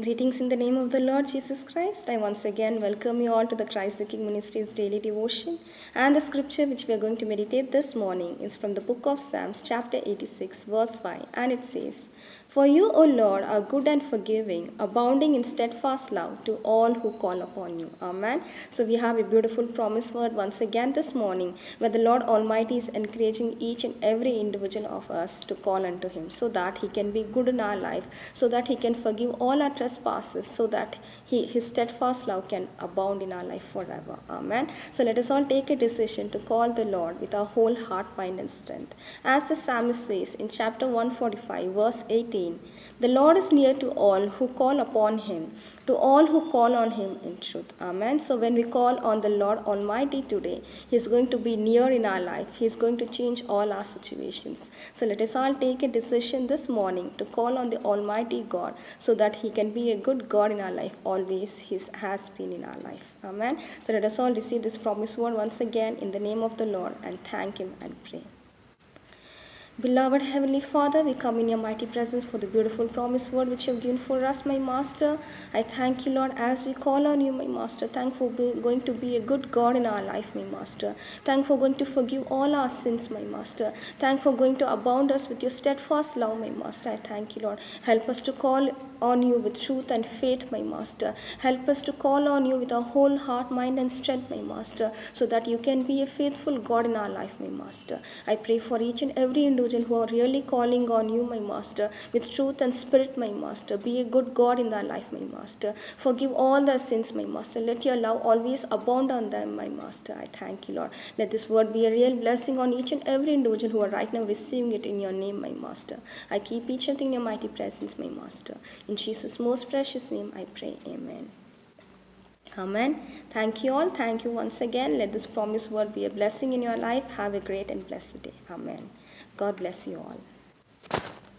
Greetings in the name of the Lord Jesus Christ. I once again welcome you all to the Christ the King Ministries daily devotion. And the scripture which we are going to meditate this morning is from the book of Psalms, chapter 86, verse 5. And it says, "For you, O Lord, are good and forgiving, abounding in steadfast love to all who call upon you." Amen. So we have a beautiful promise word once again this morning, where the Lord Almighty is encouraging each and every individual of us to call unto Him so that He can be good in our life, so that He can forgive all our trespasses, so that His steadfast love can abound in our life forever. Amen. So let us all take a decision to call the Lord with our whole heart, mind, and strength. As the psalmist says in chapter 145, verse 18, "The Lord is near to all who call upon Him, to all who call on Him in truth." Amen. So when we call on the Lord Almighty today, He is going to be near in our life. He is going to change all our situations. So let us all take a decision this morning to call on the Almighty God so that He can be a good God in our life, always He has been in our life. Amen. So let us all receive this promise word once again in the name of the Lord and thank Him and pray. Beloved Heavenly Father, we come in your mighty presence for the beautiful promise word which you have given for us, my Master. I thank you, Lord, as we call on you, my Master. Thank for going to be a good God in our life, my Master. Thank for going to forgive all our sins, my Master. Thank for going to abound us with your steadfast love, my Master. I thank you, Lord. Help us to call on you with truth and faith, my Master. Help us to call on you with our whole heart, mind, and strength, my Master, so that you can be a faithful God in our life, my Master. I pray for each and every individual who are really calling on you, my Master, with truth and spirit, my Master. Be a good God in their life, my Master. Forgive all their sins, my Master. Let your love always abound on them, my Master. I thank you, Lord. Let this word be a real blessing on each and every individual who are right now receiving it in your name, my Master. I keep each and thing in your mighty presence, my Master. In Jesus' most precious name, I pray. Amen. Amen. Thank you all. Thank you once again. Let this promised word be a blessing in your life. Have a great and blessed day. Amen. God bless you all.